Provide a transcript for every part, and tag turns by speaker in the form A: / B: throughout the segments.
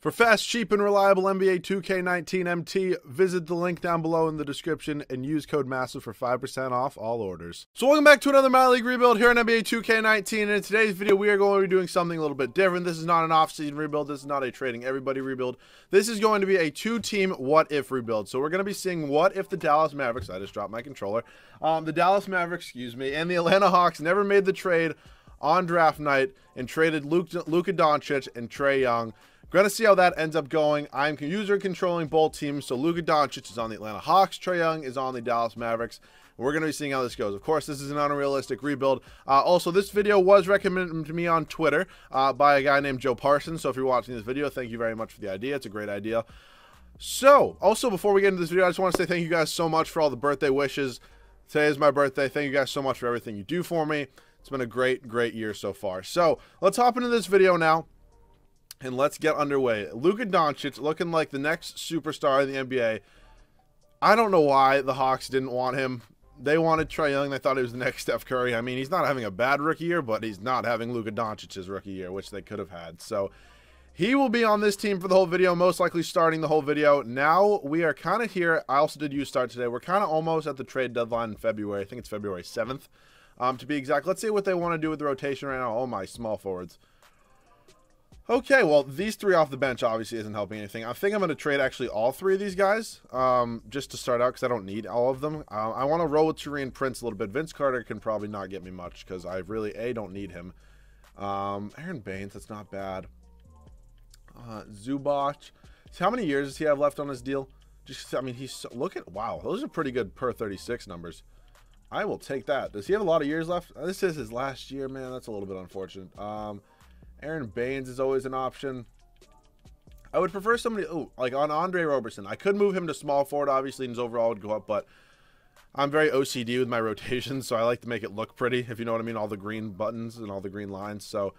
A: For fast, cheap, and reliable NBA 2K19 MT, visit the link down below in the description and use code MASSIVE for 5% off all orders. So welcome back to another My League rebuild here on NBA 2K19, and in today's video we are going to be doing something a little bit different. This is not an off-season rebuild, this is not a trading everybody rebuild. This is going to be a two-team what-if rebuild. So we're going to be seeing what if the Dallas Mavericks, I just dropped my controller, the Dallas Mavericks, and the Atlanta Hawks never made the trade on draft night and traded Luka Doncic and Trae Young. Going to see how that ends up going. I'm user controlling both teams, so Luka Doncic is on the Atlanta Hawks, Trae Young is on the Dallas Mavericks. We're going to be seeing how this goes. Of course, this is an unrealistic rebuild. Also, this video was recommended to me on Twitter by a guy named Joe Parsons, so if you're watching this video, thank you very much for the idea. It's a great idea. So, also, before we get into this video, I just want to say thank you guys so much for all the birthday wishes. Today is my birthday. Thank you guys so much for everything you do for me. It's been a great, great year so far. So, let's hop into this video now. And let's get underway. Luka Doncic looking like the next superstar in the NBA. I don't know why the Hawks didn't want him. They wanted Trae Young. They thought he was the next Steph Curry. I mean, he's not having a bad rookie year, but he's not having Luka Doncic's rookie year, which they could have had. So he will be on this team for the whole video, most likely starting the whole video. Now we are kind of here. I also did use start today. We're kind of almost at the trade deadline in February. I think it's February 7th, to be exact. Let's see what they want to do with the rotation right now. Oh, my small forwards. Okay, well, these three off the bench obviously isn't helping anything. I think I'm going to trade actually all three of these guys just to start out because I don't need all of them. I want to roll with Trae and Prince a little bit. Vince Carter can probably not get me much because I really, don't need him. Aaron Baines, that's not bad. Zubac. See, how many years does he have left on his deal? Just, I mean, look at, wow, those are pretty good per 36 numbers. I will take that. Does he have a lot of years left? This is his last year, man. That's a little bit unfortunate. Aaron Baines is always an option. I would prefer somebody, like on Andre Roberson. I could move him to small forward, obviously, and his overall would go up, but I'm very OCD with my rotations, so I like to make it look pretty, if you know what I mean, all the green buttons and all the green lines. So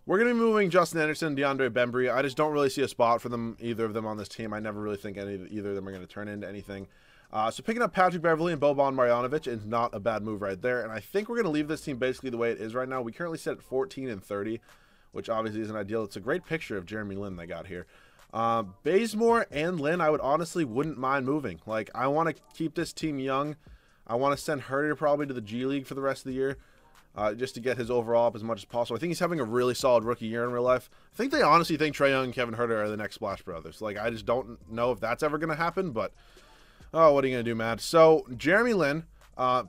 A: we're going to be moving Justin Anderson, DeAndre Bembry. I just don't really see a spot for them, either of them on this team. I never really think either of them are going to turn into anything. So picking up Patrick Beverley and Boban Marjanovic is not a bad move right there, and I think we're going to leave this team basically the way it is right now. We currently sit at 14 and 30. Which obviously isn't ideal. It's a great picture of Jeremy Lin they got here. Bazemore and Lin, I would honestly wouldn't mind moving. Like, I want to keep this team young. I want to send Herter probably to the G League for the rest of the year, just to get his overall up as much as possible. I think he's having a really solid rookie year in real life. I think they honestly think Trae Young and Kevin Herter are the next Splash Brothers. Like, I just don't know if that's ever going to happen, but, oh, what are you going to do, man? So, Jeremy Lin,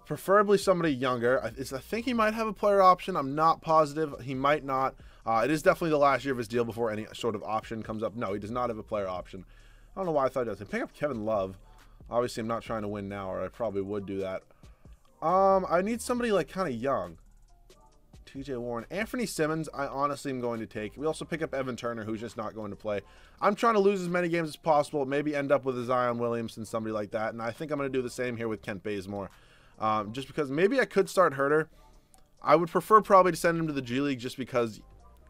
A: preferably somebody younger. I think he might have a player option. I'm not positive. He might not. It is definitely the last year of his deal before any sort of option comes up. No, he does not have a player option. I don't know why I thought he does. Pick up Kevin Love. Obviously, I'm not trying to win now, or I probably would do that. I need somebody like kind of young. TJ Warren. Anthony Simmons, I honestly am going to take. We also pick up Evan Turner, who's just not going to play. I'm trying to lose as many games as possible. Maybe end up with a Zion Williamson, somebody like that. And I think I'm going to do the same here with Kent Bazemore. Just because maybe I could start Herter. I would prefer probably to send him to the G League just because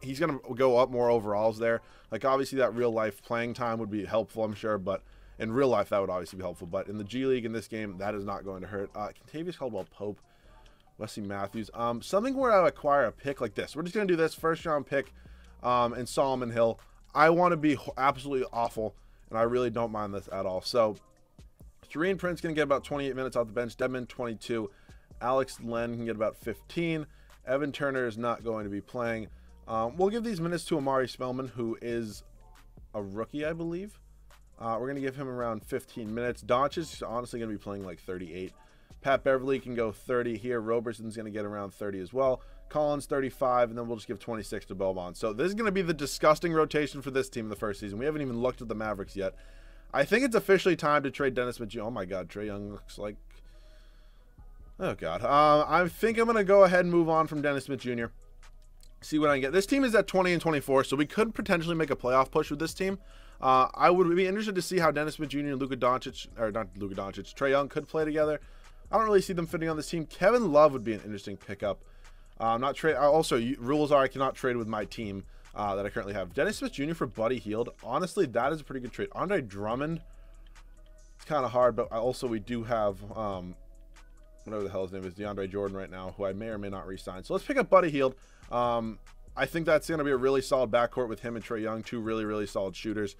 A: he's going to go up more overalls there. Like, obviously, that real-life playing time would be helpful, I'm sure. But in real life, that would obviously be helpful. But in the G League, in this game, that is not going to hurt. Contavious Caldwell-Pope, Wesley Matthews. Something where I acquire a pick like this. We're just going to do this. First-round pick and Solomon Hill. I want to be absolutely awful, and I really don't mind this at all. So, Therese Prince going to get about 28 minutes off the bench. Dedmon, 22. Alex Len can get about 15. Evan Turner is not going to be playing. We'll give these minutes to Amari Spellman, who is a rookie, I believe. We're going to give him around 15 minutes. Doncic is honestly going to be playing like 38. Pat Beverley can go 30 here. Roberson's going to get around 30 as well. Collins, 35, and then we'll just give 26 to Boban. So this is going to be the disgusting rotation for this team in the first season. We haven't even looked at the Mavericks yet. I think it's officially time to trade Dennis Smith Jr. Oh, my God. Trae Young looks like... Oh, God. I think I'm going to go ahead and move on from Dennis Smith Jr. See what I can get. This team is at 20 and 24, so we could potentially make a playoff push with this team. I would be interested to see how Dennis Smith Jr. and Luka Doncic, or not Luka Doncic, Trae Young could play together. I don't really see them fitting on this team. Kevin Love would be an interesting pickup. Not trade. Also, rules are I cannot trade with my team that I currently have. Dennis Smith Jr. for Buddy Hield. Honestly, that is a pretty good trade. Andre Drummond. It's kind of hard, but also we do have whatever the hell his name is, DeAndre Jordan right now, who I may or may not re-sign. So let's pick up Buddy Hield. I think that's going to be a really solid backcourt with him and Trae Young, two really, really solid shooters.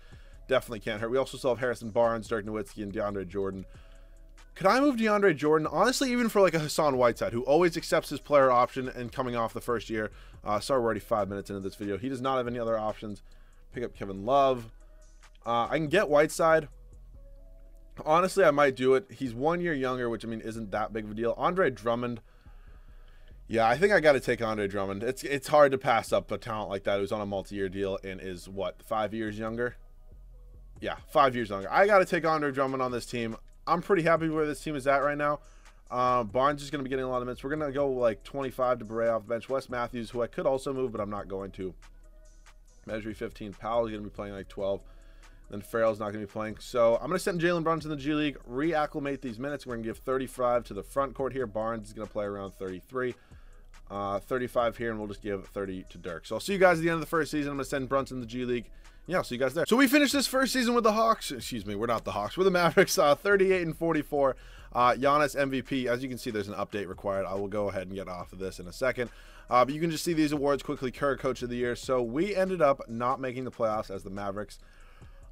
A: Definitely can't hurt. We also still have Harrison Barnes, Dirk Nowitzki, and DeAndre Jordan. Could I move DeAndre Jordan? Honestly, even for like a Hassan Whiteside, who always accepts his player option and coming off the first year. Sorry, we're already 5 minutes into this video. He does not have any other options. Pick up Kevin Love. I can get Whiteside. Honestly, I might do it. He's 1 year younger, which, I mean, isn't that big of a deal. Andre Drummond. Yeah, I think I got to take Andre Drummond. It's hard to pass up a talent like that who's on a multi-year deal and is, what, 5 years younger? Yeah, 5 years younger. I got to take Andre Drummond on this team. I'm pretty happy where this team is at right now. Barnes is going to be getting a lot of minutes. We're going to go like 25 to Beret off the bench. Wes Matthews, who I could also move, but I'm not going to. Measure 15. Powell's going to be playing like 12. Then Farrell's not going to be playing. So I'm going to send Jalen Brunson to the G League, reacclimate these minutes. We're going to give 35 to the front court here. Barnes is going to play around 33. 35 here, and we'll just give 30 to Dirk. So I'll see you guys at the end of the first season. I'm going to send Brunson to the G League. Yeah, I'll see you guys there. So we finished this first season with the Hawks. Excuse me, we're not the Hawks. We're the Mavericks, 38 and 44. Giannis MVP. As you can see, there's an update required. I will go ahead and get off of this in a second. But you can just see these awards quickly. Kerr, Coach of the Year. So we ended up not making the playoffs as the Mavericks.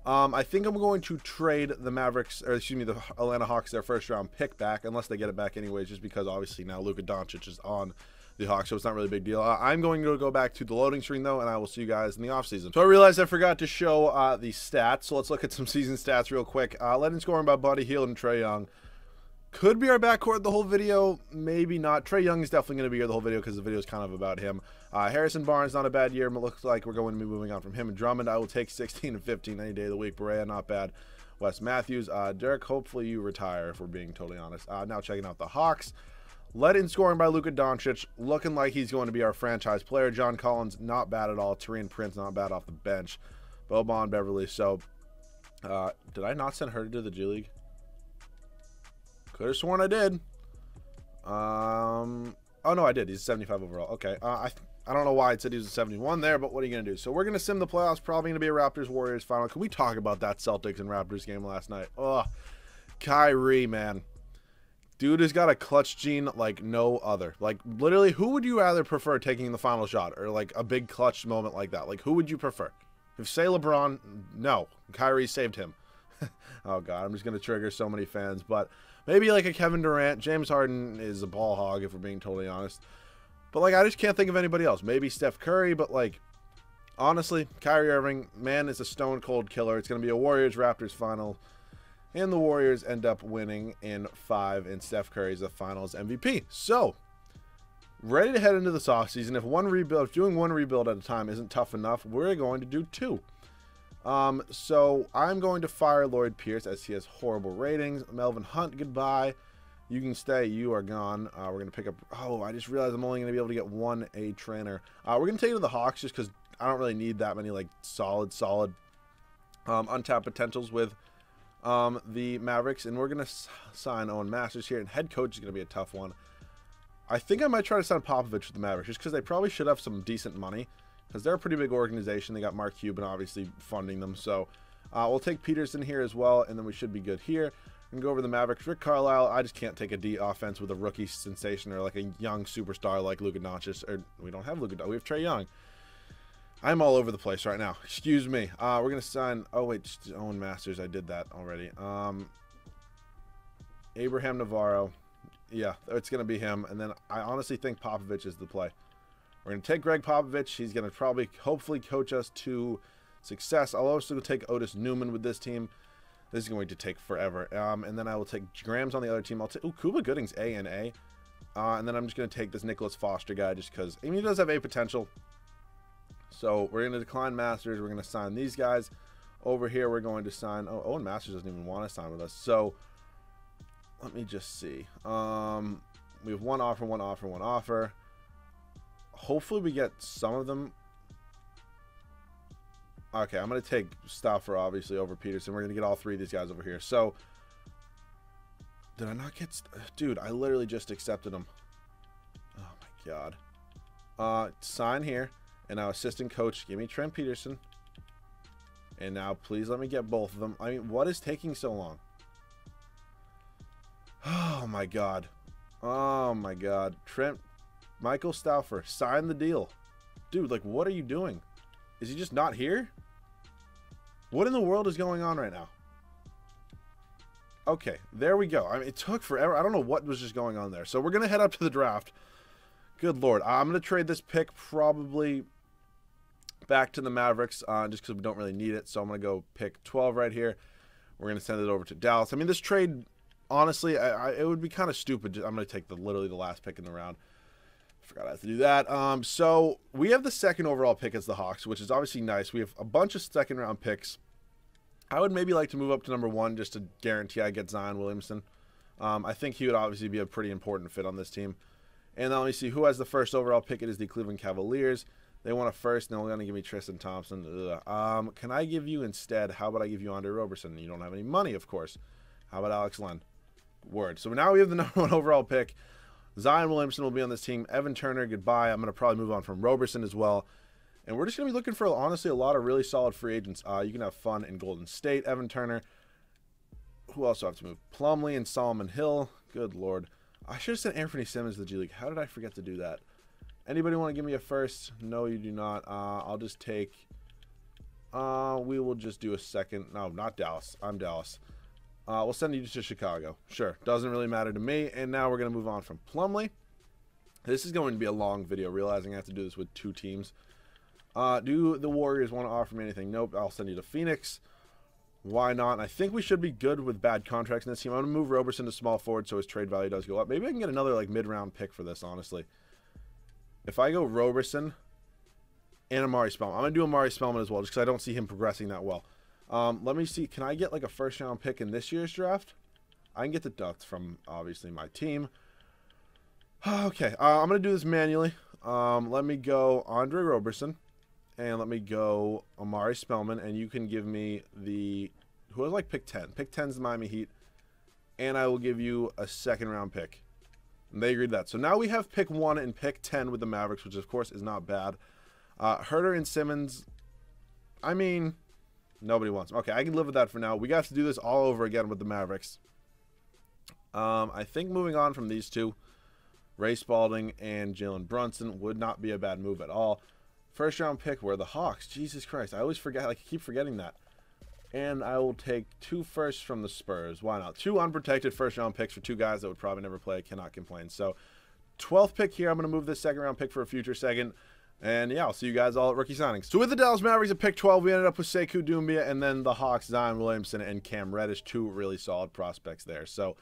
A: I think I'm going to trade the Mavericks, or excuse me, the Atlanta Hawks, their first round pick back, unless they get it back anyways, just because obviously now Luka Doncic is on the Hawks, so it's not really a big deal. I'm going to go back to the loading screen, though, and I will see you guys in the offseason. So I realized I forgot to show the stats, so let's look at some season stats real quick. Leading scoring by Buddy Hield and Trae Young. Could be our backcourt the whole video, maybe not. Trae Young is definitely going to be here the whole video because the video is kind of about him. Harrison Barnes, not a bad year, but looks like we're going to be moving on from him. And Drummond, I will take 16 and 15 any day of the week. Barea, not bad. Wes Matthews. Dirk, hopefully you retire, if we're being totally honest. Now checking out the Hawks. Led in scoring by Luka Doncic, looking like he's going to be our franchise player. John Collins, not bad at all. Taurean Prince, not bad off the bench. Boban Beverly. So, did I not send her to the G League? Could have sworn I did. Oh, no, I did. He's a 75 overall. Okay. I don't know why it said he was a 71 there, but what are you going to do? So, we're going to sim the playoffs. Probably going to be a Raptors-Warriors final. Can we talk about that Celtics and Raptors game last night? Oh, Kyrie, man. Dude has got a clutch gene like no other. Like, literally, who would you rather prefer taking the final shot or, like, a big clutch moment like that? Like, who would you prefer? If, say, LeBron, no. Kyrie saved him. Oh, God, I'm just going to trigger so many fans. But maybe, like, a Kevin Durant. James Harden is a ball hog, if we're being totally honest. But, like, I just can't think of anybody else. Maybe Steph Curry, but, like, honestly, Kyrie Irving, man, is a stone-cold killer. It's going to be a Warriors-Raptors final. And the Warriors end up winning in 5, and Steph Curry's the finals MVP. So, ready to head into this offseason. If doing one rebuild at a time isn't tough enough, we're going to do 2. So, I'm going to fire Lloyd Pierce as he has horrible ratings. Melvin Hunt, goodbye. You can stay. You are gone. We're going to pick up... Oh, I just realized I'm only going to be able to get 1 A trainer. We're going to take it to the Hawks just because I don't really need that many, like, solid, untapped potentials with... the Mavericks, and we're going to sign Owen Masters here, and head coach is going to be a tough one. I think I might try to sign Popovich with the Mavericks, just because they probably should have some decent money, because they're a pretty big organization. They got Mark Cuban obviously funding them, so we'll take Peterson here as well, and then we should be good here. And go over the Mavericks. Rick Carlisle, I just can't take a D offense with a rookie sensation or like a young superstar like Luka Doncic, or we don't have Luka Doncic, we have Trae Young. I'm all over the place right now. Excuse me. We're going to sign... Oh, wait. Just Owen Masters. I did that already. Abraham Navarro. Yeah, it's going to be him. And then I honestly think Popovich is the play. We're going to take Greg Popovich. He's going to probably, hopefully, coach us to success. I'll also take Otis Newman with this team. This is going to take forever. And then I will take Grams on the other team. I'll take... Ooh, Cuba Gooding's A and A. And then I'm just going to take this Nicholas Foster guy just because... I mean, he does have A potential. So we're going to decline Masters. We're going to sign these guys. Over here, we're going to sign... Oh, Owen Masters doesn't even want to sign with us. So let me just see. We have one offer. Hopefully we get some of them. Okay, I'm going to take Stauffer, obviously, over Peterson. We're going to get all 3 of these guys over here. So, did I not get... Dude, I literally just accepted them. Oh, my God. Sign here. And now assistant coach, give me Trent Peterson. And now please let me get both of them. I mean, what is taking so long? Oh, my God. Oh, my God. Michael Stauffer, sign the deal. Dude, like, what are you doing? Is he just not here? What in the world is going on right now? Okay, there we go. I mean, it took forever. I don't know what was just going on there. So we're going to head up to the draft. Good Lord. I'm going to trade this pick probably back to the Mavericks just because we don't really need it. So I'm going to go pick 12 right here. We're going to send it over to Dallas. I mean, this trade, honestly, it would be kind of stupid. I'm going to take literally the last pick in the round. Forgot I have to do that. So we have the second overall pick as the Hawks, which is obviously nice. We have a bunch of second round picks. I would maybe like to move up to number 1 just to guarantee I get Zion Williamson. I think he would obviously be a pretty important fit on this team. And then let me see who has the first overall pick. It is the Cleveland Cavaliers. They want a first, and they're going to give me Tristan Thompson. Can I give you instead, how about I give you Andre Roberson? You don't have any money, of course. How about Alex Len? Word. So now we have the number 1 overall pick. Zion Williamson will be on this team. Evan Turner, goodbye. I'm going to probably move on from Roberson as well. And we're just going to be looking for, honestly, a lot of really solid free agents. You can have fun in Golden State. Evan Turner. Who else do I have to move? Plumlee and Solomon Hill. Good Lord. I should have sent Anthony Simmons to the G League. How did I forget to do that? Anybody want to give me a first? No, you do not. I'll just take... we will just do a second. No, not Dallas. I'm Dallas. We'll send you to Chicago. Sure. Doesn't really matter to me. And now we're going to move on from Plumlee. This is going to be a long video, realizing I have to do this with 2 teams. Do the Warriors want to offer me anything? Nope. I'll send you to Phoenix. Why not? And I think we should be good with bad contracts in this team. I'm going to move Roberson to small forward so his trade value does go up. Maybe I can get another like mid-round pick for this, honestly. If I go Roberson and Amari Spellman. I'm going to do Amari Spellman as well just because I don't see him progressing that well. Let me see. Can I get like a first-round pick in this year's draft? I can get the ducks from, obviously, my team. Okay. I'm going to do this manually. Let me go Andre Roberson. And let me go Amari Spellman. And you can give me the... Who was like pick 10? Pick 10's the Miami Heat. And I will give you a second-round pick. And they agreed that. So now we have pick 1 and pick 10 with the Mavericks, which, of course, is not bad. Herter and Simmons... I mean... Nobody wants them. Okay, I can live with that for now. We got to do this all over again with the Mavericks. I think moving on from these two, Ray Spalding and Jalen Brunson would not be a bad move at all. First round pick were the Hawks. Jesus Christ, I always forget. Like, I keep forgetting that. And I will take 2 firsts from the Spurs. Why not? 2 unprotected first round picks for 2 guys that would probably never play. Cannot complain. So, 12th pick here. I'm going to move this second round pick for a future second. And yeah, I'll see you guys all at rookie signings. So with the Dallas Mavericks at pick 12, we ended up with Sekou Doumbia, and then the Hawks, Zion Williamson and Cam Reddish, 2 really solid prospects there. So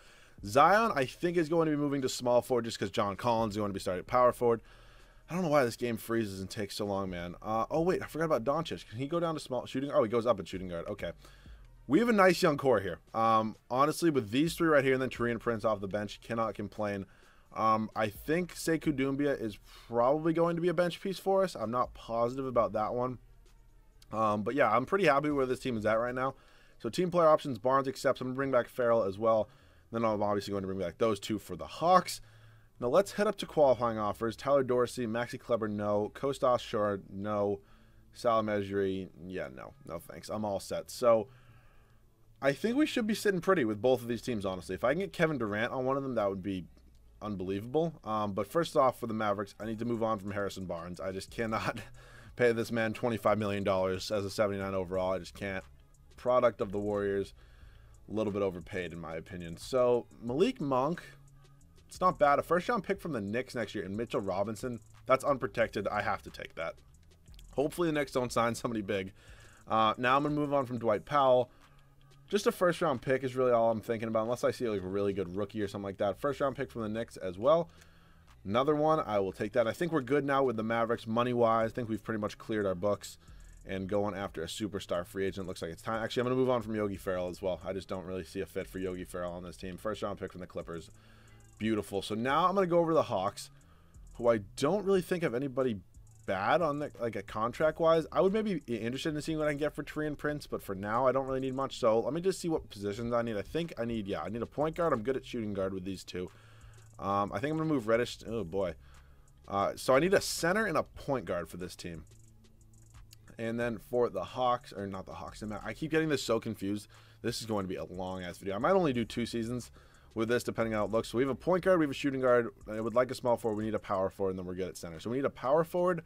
A: Zion, I think, is going to be moving to small forward just because John Collins is going to be starting at power forward. I don't know why this game freezes and takes so long, man. Oh, wait, I forgot about Doncic. Can he go down to small shooting? Oh, he goes up at shooting guard. Okay. We have a nice young core here. Honestly, with these 3 right here and then Taurean Prince off the bench, cannot complain. I think Sekou Doumbia is probably going to be a bench piece for us. I'm not positive about that one. But yeah, I'm pretty happy where this team is at right now. So team player options, Barnes accepts. I'm going to bring back Farrell as well. Then I'm obviously going to bring back those 2 for the Hawks. Now let's head up to qualifying offers. Tyler Dorsey, Maxi Kleber, no. Kostas Shore, no. Salah Mejri, yeah, no. No thanks. I'm all set. So I think we should be sitting pretty with both of these teams, honestly. If I can get Kevin Durant on one of them, that would be unbelievable. But first off, for the Mavericks, I need to move on from Harrison Barnes. I just cannot pay this man $25 million as a 79 overall. I just can't. Product of the Warriors, a little bit overpaid in my opinion. So Malik Monk, it's not bad. A first-round pick from the Knicks next year, and Mitchell Robinson, that's unprotected. I have to take that. Hopefully the Knicks don't sign somebody big. Now I'm going to move on from Dwight Powell. Just a first-round pick is really all I'm thinking about, unless I see like a really good rookie or something like that. First-round pick from the Knicks as well. Another one, I will take that. I think we're good now with the Mavericks money-wise. I think we've pretty much cleared our books and going after a superstar free agent. Looks like it's time. Actually, I'm going to move on from Yogi Ferrell as well. I just don't really see a fit for Yogi Ferrell on this team. First-round pick from the Clippers. Beautiful. So now I'm going to go over to the Hawks, who I don't really think have anybody bad on the, like a contract wise. I would maybe be interested in seeing what I can get for Taurean Prince, but for now I don't really need much. So let me just see what positions I need. I think I need, I need a point guard. I'm good at shooting guard with these 2. I think I'm gonna move Reddish. Oh boy. So I need a center and a point guard for this team. And then for the Hawks, or not the Hawks, I keep getting this so confused. This is going to be a long ass video. I might only do 2 seasons with this, depending on how it looks. So we have a point guard, we have a shooting guard. I would like a small forward. We need a power forward, and then we're good at center. So we need a power forward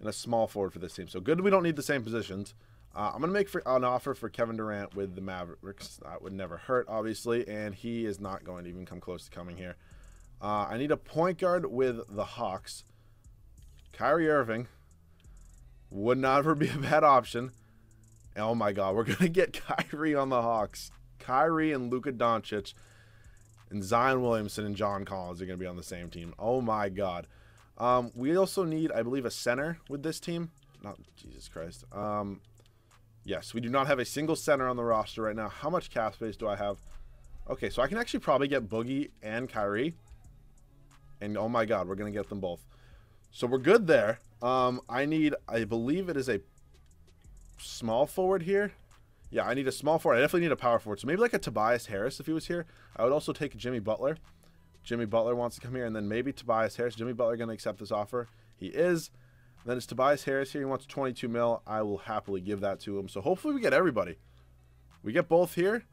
A: and a small forward for this team. So good we don't need the same positions. I'm going to make an offer for Kevin Durant with the Mavericks. That would never hurt, obviously, and he is not going to even come close to coming here. I need a point guard with the Hawks. Kyrie Irving would never be a bad option. Oh, my God. We're going to get Kyrie on the Hawks. Kyrie and Luka Doncic and Zion Williamson and John Collins are going to be on the same team. Oh, my God. We also need, I believe, a center with this team. Not Jesus Christ. Yes, we do not have a single center on the roster right now. How much cap space do I have? Okay, so I can actually probably get Boogie and Kyrie. And oh my God, we're going to get them both. So we're good there. I believe it is a small forward here. Yeah, I need a small forward. I definitely need a power forward. So maybe like a Tobias Harris if he was here. I would also take Jimmy Butler. Jimmy Butler wants to come here. And then maybe Tobias Harris. Jimmy Butler going to accept this offer. He is. Then it's Tobias Harris here. He wants 22 mil. I will happily give that to him. So hopefully we get everybody. We get both here,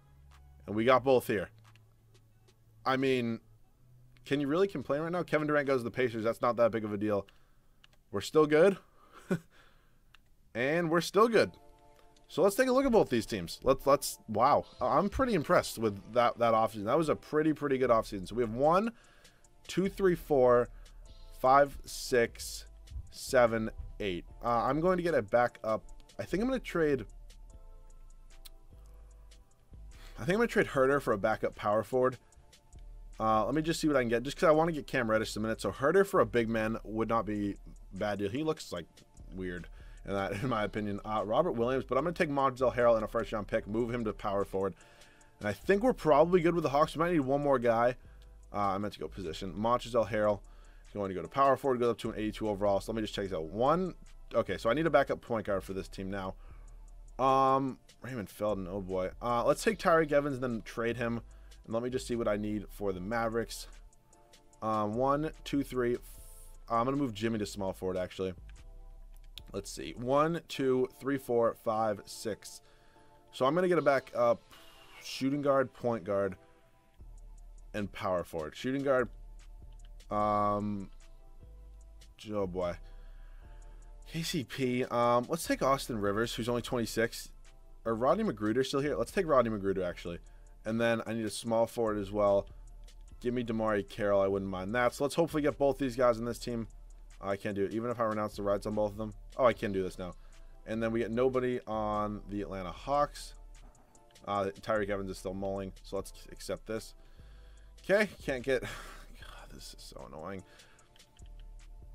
A: and we got both here. I mean, can you really complain right now? Kevin Durant goes to the Pacers. That's not that big of a deal. We're still good. And we're still good. So let's take a look at both these teams. Wow. I'm pretty impressed with that offseason. That was a pretty good offseason. So we have 1, 2, 3, 4, 5, 6, 7, 8. I'm going to get a backup. I think I'm going to trade Herter for a backup power forward. Let me just see what I can get, just because I want to get Cam Reddish a minute. So Herter for a big man would not be a bad deal. He looks like weird in my opinion. Robert Williams, but I'm going to take Montrezl Harrell in a first-round pick, move him to power forward. And I think we're probably good with the Hawks. We might need one more guy. I meant to go position. Montrezl Harrell. Going to go to power forward, goes up to an 82 overall. So let me just check this out. Okay, so I need a backup point guard for this team now. Raymond Felton, oh boy. Let's take Tyreke Evans and then trade him. And let me just see what I need for the Mavericks. 1, 2, 3. I'm going to move Jimmy to small forward, actually. Let's see. 1, 2, 3, 4, 5, 6. So I'm going to get a backup shooting guard, point guard, and power forward. Shooting guard. Oh boy. KCP. Let's take Austin Rivers, who's only 26. Or Rodney Magruder still here? Let's take Rodney Magruder, actually. And then I need a small forward as well. Give me DeMarre Carroll. I wouldn't mind that. So let's hopefully get both these guys in this team. I can't do it. Even if I renounce the rights on both of them. Oh, I can do this now. And then we get nobody on the Atlanta Hawks. Tyreke Evans is still mulling. So let's accept this. Okay. Can't get... This is so annoying.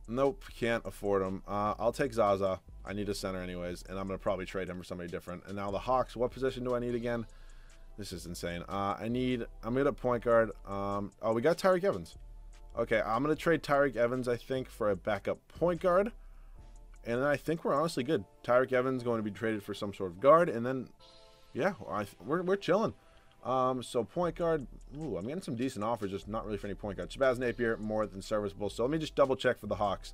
A: Nope, can't afford him. I'll take Zaza. I need a center anyways, and I'm going to probably trade him for somebody different. And now the Hawks, what position do I need again? This is insane. I'm good at point guard. Oh, we got Tyreke Evans. Okay, I'm going to trade Tyreke Evans, I think, for a backup point guard. And then I think we're honestly good. Tyreke Evans going to be traded for some sort of guard, and then, yeah, we're chilling. So point guard, ooh, I'm getting some decent offers, just not really for any point guard. Shabazz Napier, more than serviceable. So let me just double check for the Hawks.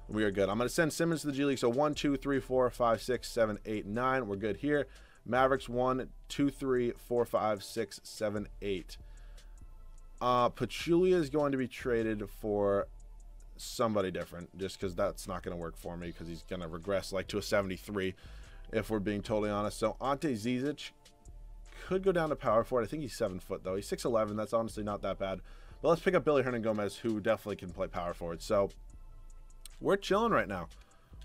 A: We are good. I'm going to send Simmons to the G League. So 1, 2, 3, 4, 5, 6, 7, 8, 9. We're good here. Mavericks 1, 2, 3, 4, 5, 6, 7, 8. Pachulia is going to be traded for somebody different, just because that's not going to work for me, because he's going to regress like to a 73, if we're being totally honest. So Ante Zizic could go down to power forward. I think he's 7 foot though. He's 6'11". That's honestly not that bad. But let's pick up Billy Hernangomez, who definitely can play power forward. So we're chilling right now.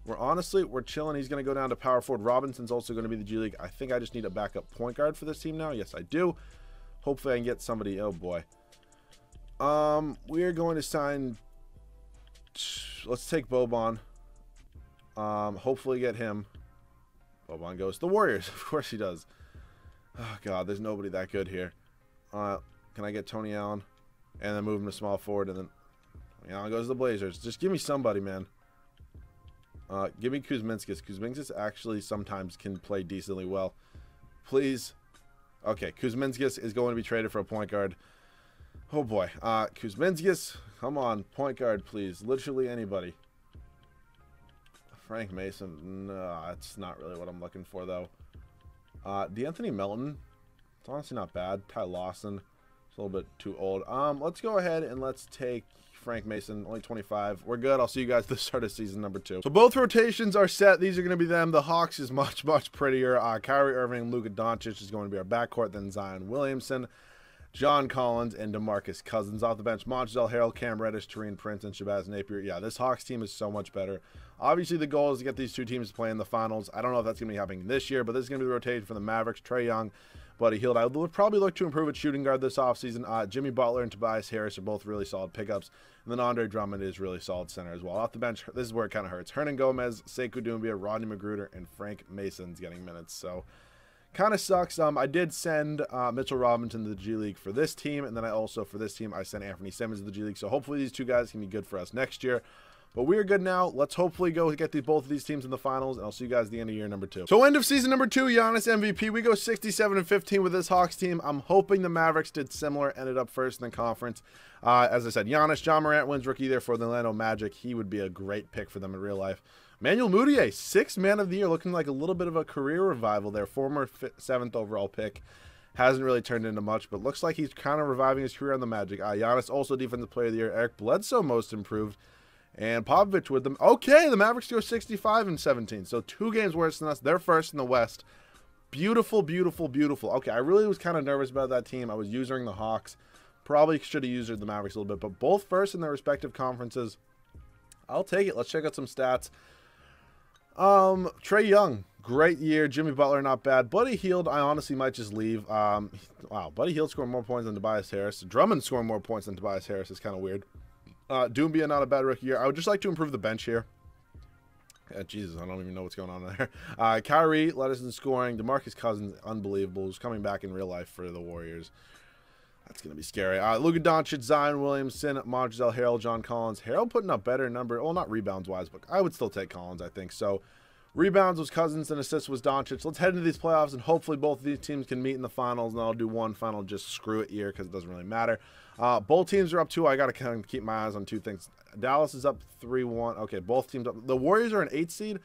A: We're chilling. He's going to go down to power forward. Robinson's also going to be the G League. I think I just need a backup point guard for this team now. Yes, I do. Hopefully I can get somebody. Oh boy. We are going to sign. Let's take Boban. Hopefully get him. Boban goes to the Warriors. Of course he does. Oh, God, there's nobody that good here. Can I get Tony Allen? And then move him to small forward, and then Tony Allen goes to the Blazers. Just give me somebody, man. Give me Kuzminskis. Kuzminskis actually sometimes can play decently well. Please. Okay, Kuzminskis is going to be traded for a point guard. Oh, boy. Kuzminskis, come on. Point guard, please. Literally anybody. Frank Mason. No, that's not really what I'm looking for, though. DeAnthony Melton, it's honestly not bad. Ty Lawson, it's a little bit too old. Let's go ahead and let's take Frank Mason, only 25. We're good. I'll see you guys at the start of season number 2. So both rotations are set. These are going to be them. The Hawks is much, much prettier. Kyrie Irving and Luka Doncic is going to be our backcourt. Then Zion Williamson, John Collins, and DeMarcus Cousins. Off the bench, Montrezl Harrell, Cam Reddish, Taurean Prince, and Shabazz Napier. Yeah, this Hawks team is so much better. Obviously, the goal is to get these two teams to play in the finals. I don't know if that's going to be happening this year, but this is going to be the rotation for the Mavericks. Trae Young, Buddy Hield. I would probably look to improve at shooting guard this offseason. Jimmy Butler and Tobias Harris are both really solid pickups. And then Andre Drummond is really solid center as well. Off the bench, this is where it kind of hurts. Hernan Gomez, Sekou Doumbia, Rodney Magruder, and Frank Mason's getting minutes. So, kind of sucks. I did send Mitchell Robinson to the G League for this team. And then I also, for this team, I sent Anthony Simmons to the G League. So, hopefully these two guys can be good for us next year. But we are good now. Let's hopefully go get both of these teams in the finals, and I'll see you guys at the end of year number 2. So end of season number 2, Giannis MVP. We go 67-15 with this Hawks team. I'm hoping the Mavericks did similar, ended up first in the conference. As I said, Giannis, John Morant wins rookie there for the Orlando Magic. He would be a great pick for them in real life. Manuel Mudiay, 6th man of the year, looking like a little bit of a career revival there. Former 7th overall pick. Hasn't really turned into much, but looks like he's kind of reviving his career on the Magic. Giannis, also defensive player of the year. Eric Bledsoe, most improved. And Popovich with them. Okay, the Mavericks go 65-17. So 2 games worse than us. They're first in the West. Beautiful, beautiful, beautiful. Okay, I really was kind of nervous about that team. I was using the Hawks. Probably should have used the Mavericks a little bit. But both first in their respective conferences. I'll take it. Let's check out some stats. Trae Young, great year. Jimmy Butler, not bad. Buddy Hield, I honestly might just leave. Wow, Buddy Hield scored more points than Tobias Harris. Drummond scoring more points than Tobias Harris is kind of weird. Doumbia, not a bad rookie year. I would just like to improve the bench here. Jesus, I don't even know what's going on there. Kyrie led us in scoring. DeMarcus Cousins, unbelievable. Who's coming back in real life for the Warriors. That's going to be scary. Luka Doncic, Zion Williamson, Montrezl Harrell, John Collins. Harrell putting up better number. Well, not rebounds-wise, but I would still take Collins, I think. So, rebounds was Cousins and assists was Doncic. Let's head into these playoffs, and hopefully both of these teams can meet in the finals, and I'll do one final just screw it year because it doesn't really matter. Both teams are up 2. I got to kind of keep my eyes on 2 things. Dallas is up 3-1. Okay, both teams up. The Warriors are an 8 seed.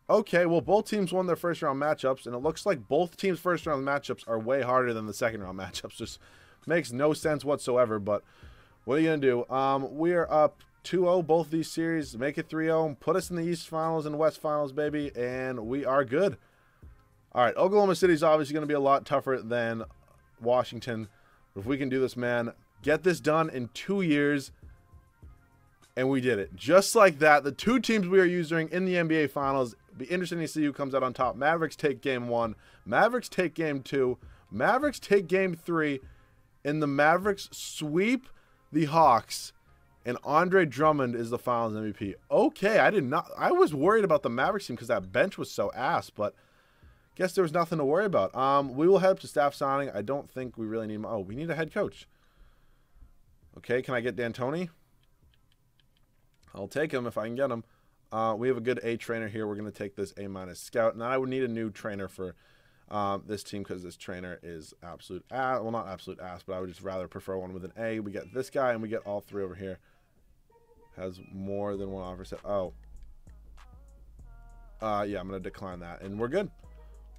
A: Okay, well, both teams won their first-round matchups, and it looks like both teams' first-round matchups are way harder than the second-round matchups. Just makes no sense whatsoever, but what are you going to do? We are up 2-0 both of these series. Make it 3-0. Put us in the East Finals and West Finals, baby, and we are good. All right, Oklahoma City is obviously going to be a lot tougher than Washington. If we can do this, man, get this done in 2 years, and we did it. Just like that, the 2 teams we are using in the NBA Finals, be interesting to see who comes out on top. Mavericks take game 1. Mavericks take game 2. Mavericks take game 3. And the Mavericks sweep the Hawks. And Andre Drummond is the Finals MVP. Okay, I was worried about the Mavericks team because that bench was so ass, but guess there was nothing to worry about. We will head up to staff signing. I don't think we really need... Oh, we need a head coach. Okay, can I get D'Antoni? I'll take him if I can get him. We have a good A trainer here. We're going to take this A- scout. And I would need a new trainer for this team because this trainer is absolute ass. Well, not absolute ass, but I would just rather prefer one with an A. We get this guy, and we get all 3 over here. Has more than one offer set. Oh. Yeah, I'm going to decline that. And we're good.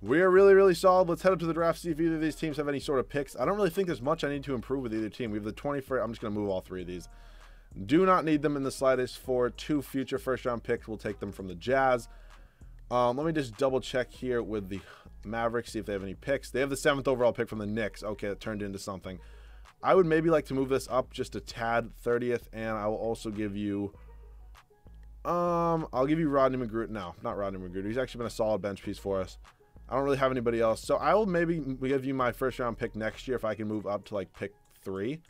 A: We are really, really solid. Let's head up to the draft, see if either of these teams have any sort of picks. I don't really think there's much I need to improve with either team. We have the 21st. I'm just going to move all 3 of these. Do not need them in the slightest. For 2 future first-round picks, we'll take them from the Jazz. Let me just double-check here with the Mavericks, see if they have any picks. They have the 7th overall pick from the Knicks. Okay, it turned into something. I would maybe like to move this up just a tad, 30th, and I will also give you... I'll give you Rodney Magruder. No, not Rodney Magruder. He's actually been a solid bench piece for us. I don't really have anybody else. So I will maybe give you my first-round pick next year if I can move up to, like, pick 3.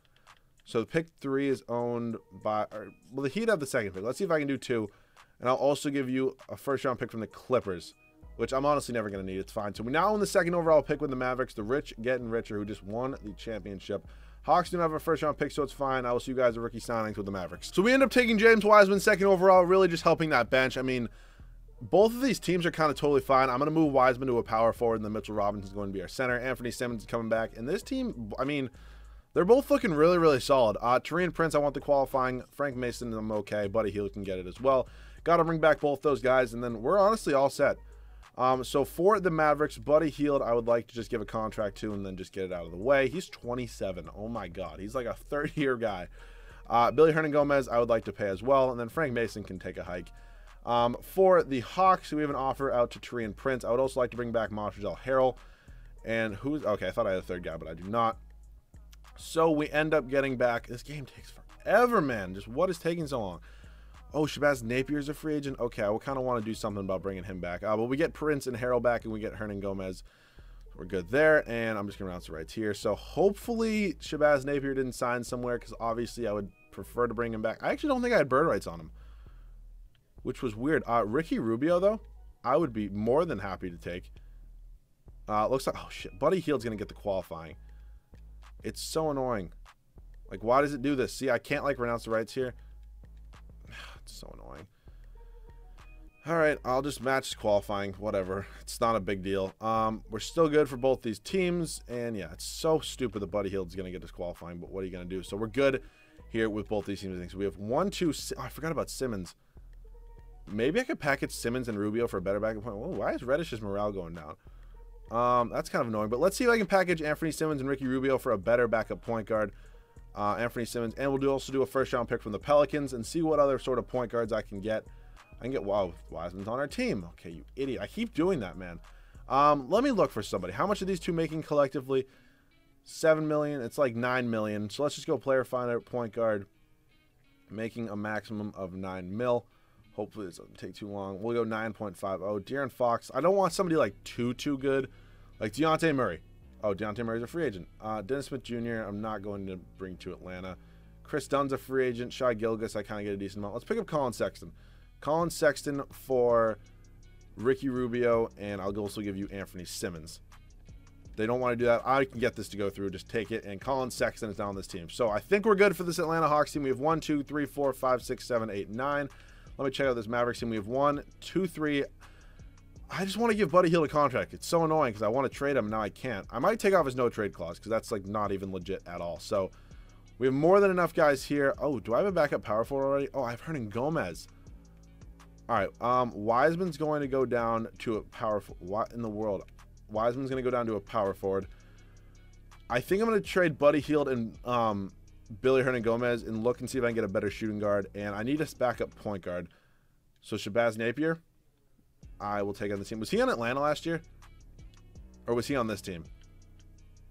A: So pick 3 is owned by... well, the Heat have the 2nd pick. Let's see if I can do 2. And I'll also give you a first-round pick from the Clippers, which I'm honestly never going to need. It's fine. So we now own the 2nd overall pick with the Mavericks, the rich getting richer, who just won the championship. Hawks don't have a first-round pick, so it's fine. I will see you guys at rookie signings with the Mavericks. So we end up taking James Wiseman 2nd overall, really just helping that bench. I mean, both of these teams are kind of totally fine. I'm going to move Wiseman to a power forward, and then Mitchell Robinson is going to be our center. Anthony Simmons is coming back. And this team, I mean... they're both looking really, really solid. Taurean Prince, I want the qualifying. Frank Mason, I'm okay. Buddy Hield can get it as well. Got to bring back both those guys, and then we're honestly all set. So for the Mavericks, Buddy Hield, I would like to just give a contract to and then just get it out of the way. He's 27. Oh, my God. He's like a 30-year guy. Billy Hernan-Gomez, I would like to pay as well. And then Frank Mason can take a hike. For the Hawks, we have an offer out to Trae and Prince. I would also like to bring back Montrezl Harrell. And who's... Okay, I thought I had a third guy, but I do not. So we end up getting back... This game takes forever, man. Just what is taking so long? Oh, Shabazz Napier's a free agent? Okay, I will kind of want to do something about bringing him back. But we get Prince and Harrell back, and we get Hernan-Gomez. We're good there, and I'm just going to pronounce the rights here. So hopefully Shabazz Napier didn't sign somewhere, because obviously I would prefer to bring him back. I actually don't think I had bird rights on him, which was weird. Ricky Rubio, though, I would be more than happy to take. Looks like... Oh, shit. Buddy Hield's going to get the qualifying. It's so annoying. Like, why does it do this? See, I can't, like, renounce the rights here. It's so annoying. All right, I'll just match qualifying. Whatever. It's not a big deal. We're still good for both these teams. And, yeah, it's so stupid that Buddy Hield's going to get this qualifying. But what are you going to do? So we're good here with both these teams. So we have 1, 2... Oh, I forgot about Simmons. Maybe I could package Simmons and Rubio for a better backup point. Whoa, why is Reddish's morale going down? That's kind of annoying. But let's see if I can package Anthony Simmons and Ricky Rubio for a better backup point guard. Anthony Simmons. And we'll also do a first-round pick from the Pelicans and see what other sort of point guards I can get. I can get... Wow, Wiseman's on our team. Okay, you idiot. I keep doing that, man. Let me look for somebody. How much are these two making collectively? 7 million. It's like 9 million. So let's just go player finder point guard. Making a maximum of 9 mil. Hopefully this doesn't take too long. We'll go 9.50. De'Aaron Fox. I don't want somebody like too good. Like Dejounte Murray. Oh, Dejounte Murray's a free agent. Dennis Smith Jr. I'm not going to bring to Atlanta. Chris Dunn's a free agent. Shai Gilgeous, I kind of get a decent amount. Let's pick up Colin Sexton. Colin Sexton for Ricky Rubio, and I'll also give you Anthony Simmons. They don't want to do that. I can get this to go through. Just take it, and Colin Sexton is down on this team. So I think we're good for this Atlanta Hawks team. We have 1, 2, 3, 4, 5, 6, 7, 8, 9. Let me check out this Mavericks team. We have 1, 2, 3. I just want to give Buddy Hield a contract. It's so annoying because I want to trade him. Now I can't. I might take off his no-trade clause because that's like not even legit at all. So we have more than enough guys here. Oh, do I have a backup power forward already? Oh, I have Hernan-Gomez. All right. Wiseman's going to go down to a power... What in the world? Wiseman's going to go down to a power forward. I think I'm going to trade Buddy Hield and Billy Hernan-Gomez and look and see if I can get a better shooting guard. And I need a backup point guard. So Shabazz Napier, I will take on the team. Was he on Atlanta last year? Or was he on this team?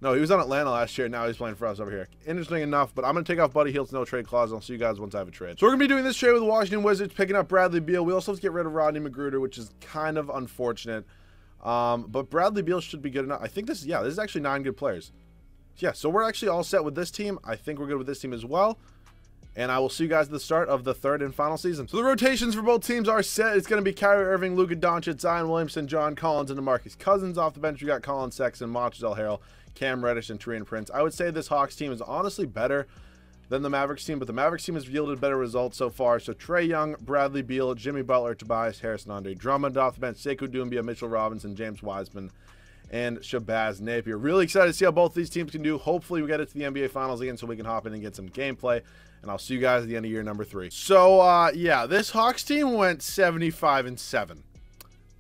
A: No, he was on Atlanta last year. Now he's playing for us over here. Interesting enough, but I'm going to take off Buddy Hield's no trade clause. I'll see you guys once I have a trade. So we're going to be doing this trade with the Washington Wizards, picking up Bradley Beal. We also have to get rid of Rodney Magruder, which is kind of unfortunate. But Bradley Beal should be good enough. I think this is actually 9 good players. Yeah, so we're actually all set with this team. I think we're good with this team as well. And I will see you guys at the start of the 3rd and final season. So the rotations for both teams are set. It's going to be Kyrie Irving, Luka Doncic, Zion Williamson, John Collins, and DeMarcus Cousins. Off the bench, we got Colin Sexton, Montrezl Harrell, Cam Reddish, and Trae and Prince. I would say this Hawks team is honestly better than the Mavericks team, but the Mavericks team has yielded better results so far. So Trae Young, Bradley Beal, Jimmy Butler, Tobias Harris, and Andre Drummond. Off the bench, Sekou Doumbia, Mitchell Robinson, James Wiseman, and Shabazz Napier. Really excited to see how both these teams can do. Hopefully we get it to the NBA Finals again so we can hop in and get some gameplay. And I'll see you guys at the end of year number 3. So, yeah, this Hawks team went 75-7.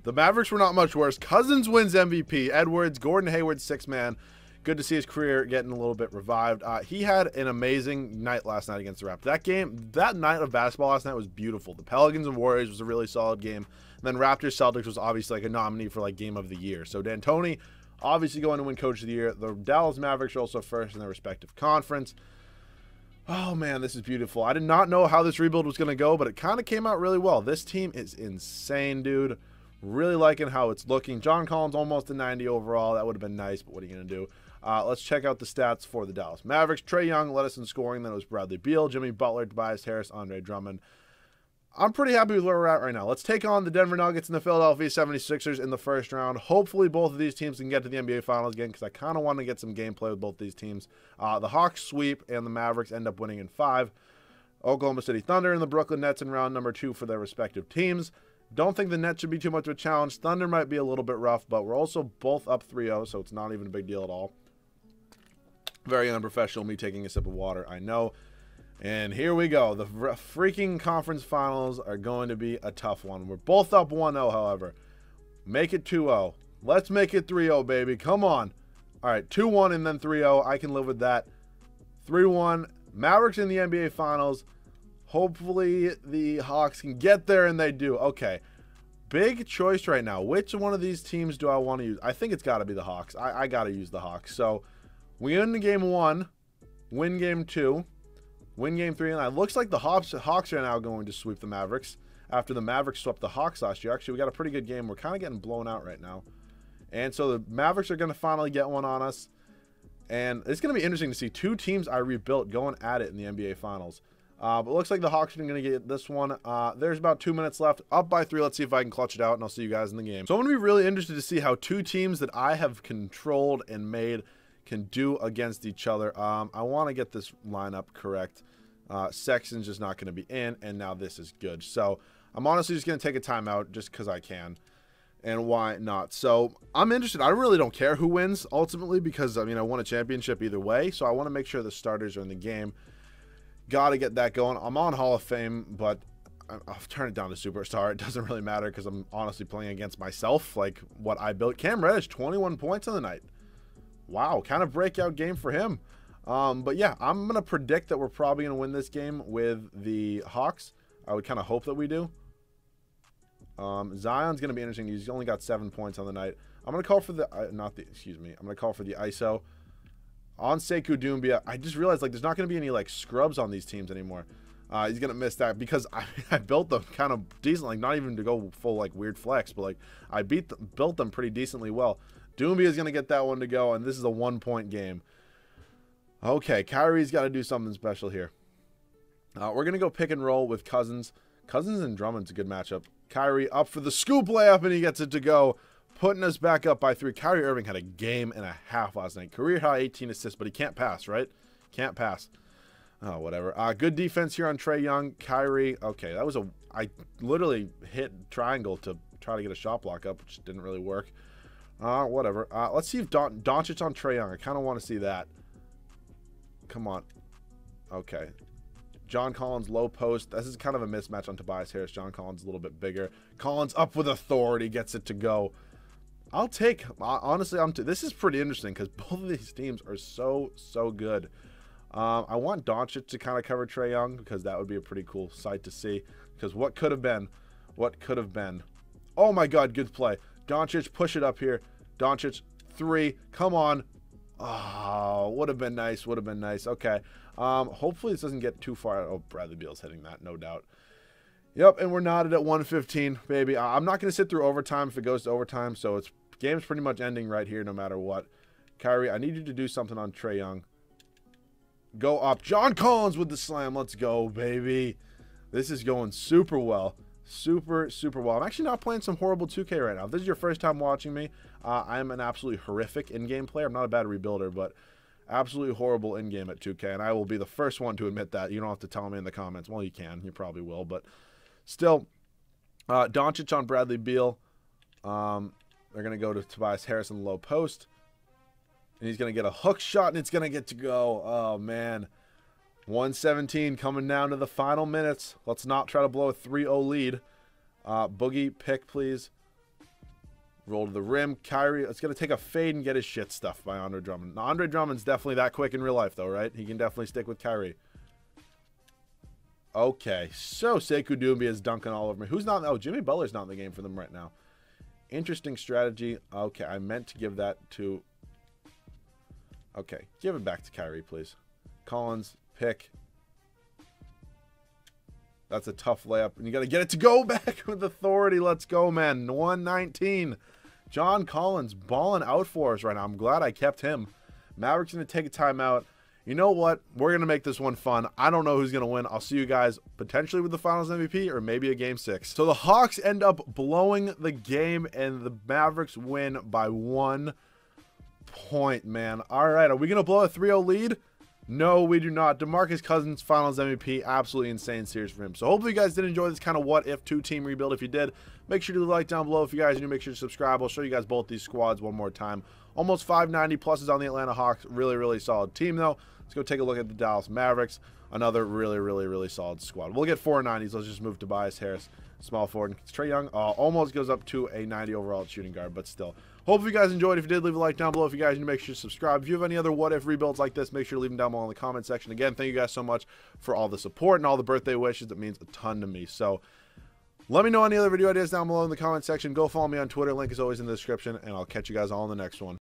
A: The Mavericks were not much worse. Cousins wins MVP. Edwards, Gordon Hayward, 6th man. Good to see his career getting a little bit revived. He had an amazing night last night against the Raptors. That night of basketball last night was beautiful. The Pelicans and Warriors was a really solid game. And then Raptors-Celtics was obviously like a nominee for like game of the year. So D'Antoni obviously going to win coach of the year. The Dallas Mavericks are also first in their respective conference. Oh, man, this is beautiful. I did not know how this rebuild was going to go, but it kind of came out really well. This team is insane, dude. Really liking how it's looking. John Collins almost a 90 overall. That would have been nice, but what are you going to do? Let's check out the stats for the Dallas Mavericks. Trae Young led us in scoring. Then it was Bradley Beal, Jimmy Butler, Tobias Harris, Andre Drummond. I'm pretty happy with where we're at right now. Let's take on the Denver Nuggets and the Philadelphia 76ers in the first round. Hopefully both of these teams can get to the NBA Finals again because I kind of want to get some gameplay with both these teams. The Hawks sweep and the Mavericks end up winning in 5. Oklahoma City Thunder and the Brooklyn Nets in round number 2 for their respective teams. Don't think the Nets should be too much of a challenge. Thunder might be a little bit rough, but we're also both up 3-0, so it's not even a big deal at all. Very unprofessional, me taking a sip of water, I know. And here we go. The freaking conference finals are going to be a tough one. We're both up 1-0, however. Make it 2-0. Let's make it 3-0, baby. Come on. All right, 2-1 and then 3-0. I can live with that. 3-1. Mavericks in the NBA Finals. Hopefully the Hawks can get there, and they do. Okay. Big choice right now. Which one of these teams do I want to use? I think it's got to be the Hawks. I got to use the Hawks. So we win game 1, win game 2, win game 3, and it looks like the Hawks are now going to sweep the Mavericks after the Mavericks swept the Hawks last year. Actually, we got a pretty good game. We're kind of getting blown out right now. And so the Mavericks are going to finally get one on us. And it's going to be interesting to see 2 teams I rebuilt going at it in the NBA Finals. But it looks like the Hawks are going to get this one. There's about 2 minutes left. Up by 3. Let's see if I can clutch it out, and I'll see you guys in the game. So I'm going to be really interested to see how 2 teams that I have controlled and made can do against each other. I want to get this lineup correct. Sexton's just not going to be in, and now this is good. So I'm honestly just going to take a timeout just because I can. And why not? So I'm interested. I really don't care who wins ultimately because, I mean, I won a championship either way. So I want to make sure the starters are in the game. Got to get that going. I'm on Hall of Fame, but I'll turn it down to Superstar. It doesn't really matter because I'm honestly playing against myself, like what I built. Cam Reddish, 21 points on the night. Wow, kind of breakout game for him. But yeah, I'm going to predict that we're probably going to win this game with the Hawks. I would kind of hope that we do. Zion's going to be interesting. He's only got 7 points on the night. I'm going to call for the, I'm going to call for the ISO. On Sekou Doumbia, I just realized, like, there's not going to be any, like, scrubs on these teams anymore. He's going to miss that because I built them kind of decent, like, not even to go full, like, weird flex, but, like, I built them pretty decently well. Doumbia is going to get that one to go, and this is a 1-point game. Okay, Kyrie's got to do something special here. We're going to go pick and roll with Cousins. Cousins and Drummond's a good matchup. Kyrie up for the scoop layup, and he gets it to go. Putting us back up by 3. Kyrie Irving had a game and a half last night. Career high 18 assists, but he can't pass, right? Can't pass. Oh, whatever. Good defense here on Trae Young. Kyrie. Okay, that was I literally hit triangle to try to get a shot block up, which didn't really work. Whatever. Let's see if Doncic on Trae Young. I kind of want to see that. Come on. Okay. John Collins low post. This is kind of a mismatch on Tobias Harris. John Collins a little bit bigger. Collins up with authority. Gets it to go. I'll take, honestly, this is pretty interesting because both of these teams are so good. I want Doncic to kind of cover Trae Young because that would be a pretty cool sight to see. Because what could have been? Oh my God, good play. Doncic, push it up here. Doncic, 3, come on. Oh, would have been nice, Okay, hopefully this doesn't get too far. Oh, Bradley Beal's hitting that, no doubt. Yep, and we're knotted at 115, baby. I'm not going to sit through overtime if it goes to overtime, so it's game's pretty much ending right here no matter what. Kyrie, I need you to do something on Trae Young. Go up. John Collins with the slam. Let's go, baby. This is going super well. Super well. I'm actually not playing some horrible 2K right now. If this is your first time watching me, I'm an absolutely horrific in-game player. I'm not a bad rebuilder, but absolutely horrible in-game at 2K, and I will be the first one to admit that. You don't have to tell me in the comments. Well, you can. You probably will, but still, Doncic on Bradley Beal. They're going to go to Tobias Harris in the low post. And he's going to get a hook shot, and it's going to get to go. Oh, man. 117 coming down to the final minutes. Let's not try to blow a 3-0 lead. Boogie, pick, please. Roll to the rim. Kyrie, it's going to take a fade and get his shit stuffed by Andre Drummond. Now, Andre Drummond's definitely that quick in real life, though, right? He can definitely stick with Kyrie. Okay, so Sekou Doumbia is dunking all over me. Who's not? Oh, Jimmy Butler's not in the game for them right now. Interesting strategy. Okay, I meant to give that to... Okay, give it back to Kyrie, please. Collins, pick. That's a tough layup. And you got to get it to go back with authority. Let's go, man. 119. John Collins balling out for us right now. I'm glad I kept him. Mavericks going to take a timeout. You know what? We're going to make this one fun. I don't know who's going to win. I'll see you guys potentially with the Finals MVP or maybe a Game 6. So the Hawks end up blowing the game and the Mavericks win by 1 point, man. All right, are we going to blow a 3-0 lead? No, we do not. DeMarcus Cousins, Finals MVP. Absolutely insane series for him. So hopefully you guys did enjoy this kind of what-if 2-team rebuild. If you did, make sure to like down below. If you guys are new, make sure to subscribe. I'll show you guys both these squads one more time. Almost 590 pluses on the Atlanta Hawks. Really solid team, though. Let's go take a look at the Dallas Mavericks. Another really solid squad. We'll get 490s. Let's just move Tobias Harris, small forward. Trae Young almost goes up to a 90 overall shooting guard, but still. Hopefully you guys enjoyed. If you did, leave a like down below. If you guys need to, make sure to subscribe. If you have any other what if rebuilds like this, make sure to leave them down below in the comment section. Again, thank you guys so much for all the support and all the birthday wishes. It means a ton to me. So let me know any other video ideas down below in the comment section. Go follow me on Twitter. Link is always in the description, and I'll catch you guys all in the next one.